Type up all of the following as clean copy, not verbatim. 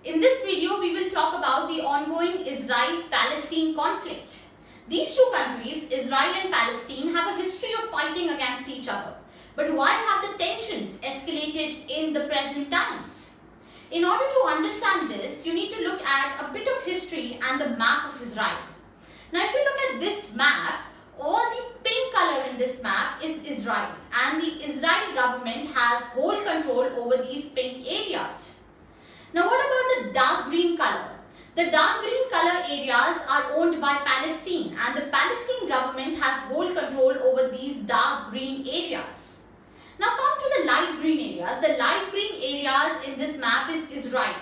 In this video, we will talk about the ongoing Israel-Palestine conflict. These two countries, Israel and Palestine, have a history of fighting against each other. But why have the tensions escalated in the present times? In order to understand this, you need to look at a bit of history and the map of Israel. Now, if you look at this map, all the pink color in this map is Israel, and the Israel government has whole control over these pink areas. Now, what about the dark green color? The dark green color areas are owned by Palestine, and the Palestine government has whole control over these dark green areas. Now come to the light green areas. The light green areas in this map is Israel.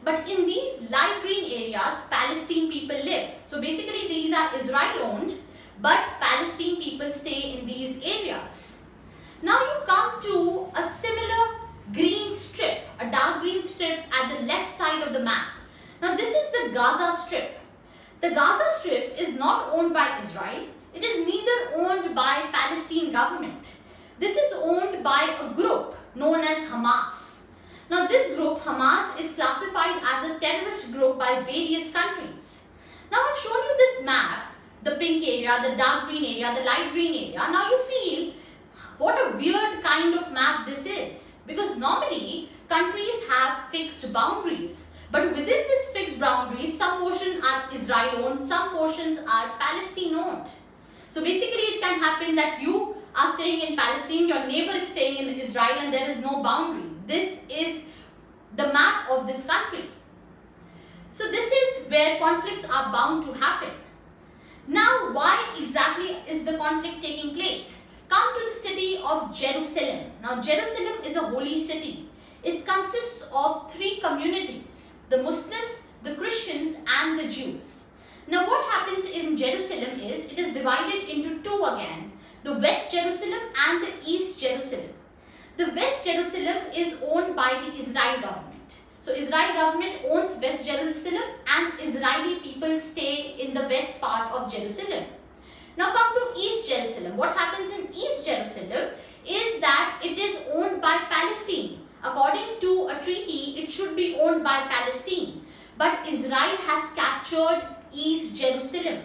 But in these light green areas, Palestine people live. So basically these are Israel owned, but Palestine people stay in these areas. Now you come to a similar green strip, a dark green strip at the left side of the map. Now this is the Gaza Strip. The Gaza Strip is not owned by Israel. It is neither owned by Palestine government. This is owned by a group known as Hamas. Now this group, Hamas, is classified as a terrorist group by various countries. Now I've shown you this map, the pink area, the dark green area, the light green area. Now you feel what a weird kind of map this is, because normally countries have fixed boundaries. But within this fixed boundaries, some portions are Israel owned, some portions are Palestine owned. So basically it can happen that you are staying in Palestine, your neighbor is staying in Israel, and there is no boundary. This is the map of this country. So this is where conflicts are bound to happen. Now, why exactly is the conflict taking place? Come to the city of Jerusalem. Now, Jerusalem is a holy city. It consists of three communities: the Muslims, the Christians, and the Jews. Now, what happens in Jerusalem is it is divided into two again: the West Jerusalem and the East Jerusalem. The West Jerusalem is owned by the Israel government. So Israel government owns West Jerusalem, and Israeli people stay in the west part of Jerusalem. Now come to East Jerusalem. What happens in East Jerusalem is that it is owned by Palestine. According to a treaty, it should be owned by Palestine. But Israel has captured East Jerusalem,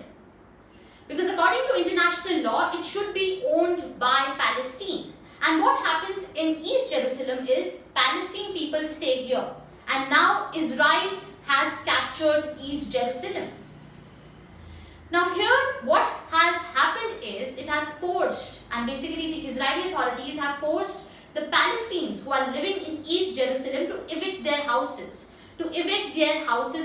because according to international law, it should be owned by Palestine. And what happens in East Jerusalem is Palestine people stay here. And now Israel has captured East Jerusalem. Now here what has happened is it has forced, and basically the Israeli authorities have forced the Palestinians who are living in East Jerusalem to evict their houses.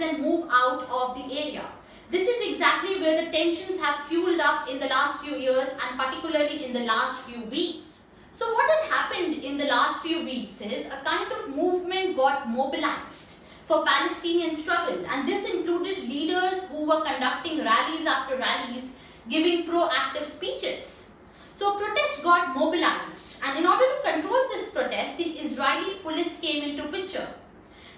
And move out of the area. This is exactly where the tensions have fueled up in the last few years, and particularly in the last few weeks. So what had happened in the last few weeks is a kind of movement got mobilized for Palestinian struggle, and this included leaders who were conducting rallies after rallies, giving proactive speeches. So protests got mobilized, and in order to control this protest, the Israeli police came into picture.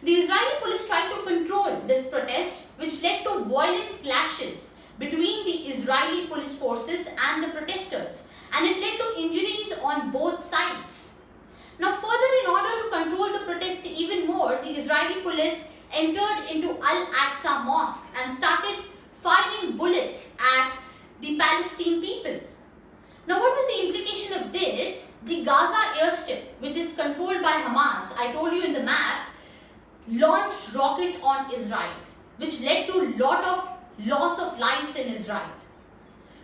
The Israeli police tried to control this protest, which led to violent clashes between the Israeli police forces and the protesters, and it led to injuries on both sides. Now further, in order to control the protest even more, the Israeli police entered into Al-Aqsa Mosque and started firing bullets at the Palestinian people. Now what was the implication of this? The Gaza airstrip, which is controlled by Hamas, I told you in the map, launched rocket on Israel, which led to lot of loss of lives in Israel.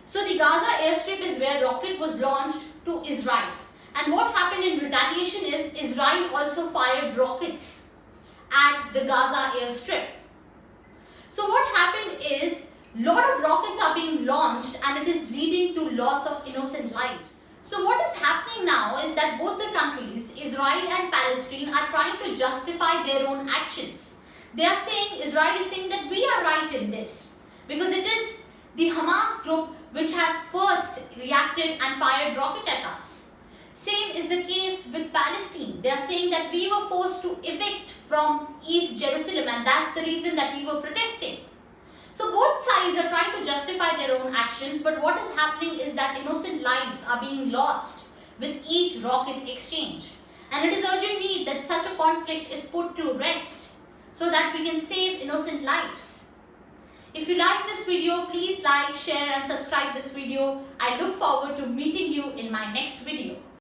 So the Gaza airstrip is where rocket was launched to Israel. And what happened in retaliation is Israel also fired rockets at the Gaza airstrip. So what happened is lot of rockets are being launched, and it is leading to loss of innocent lives. So what is happening now is that both the countries, Israel and Palestine, are trying to justify their own actions. They are saying, Israel is saying that we are right in this, because it is the Hamas group which has first reacted and fired rocket at us. Same is the case with Palestine. They are saying that we were forced to evict from East Jerusalem, and that's the reason that we were protesting. So both sides are trying to justify their own actions, but what is happening is that innocent lives are being lost with each rocket exchange. And it is urgent need that such a conflict is put to rest. so that we can save innocent lives. If you like this video, please like, share and subscribe this video. I look forward to meeting you in my next video.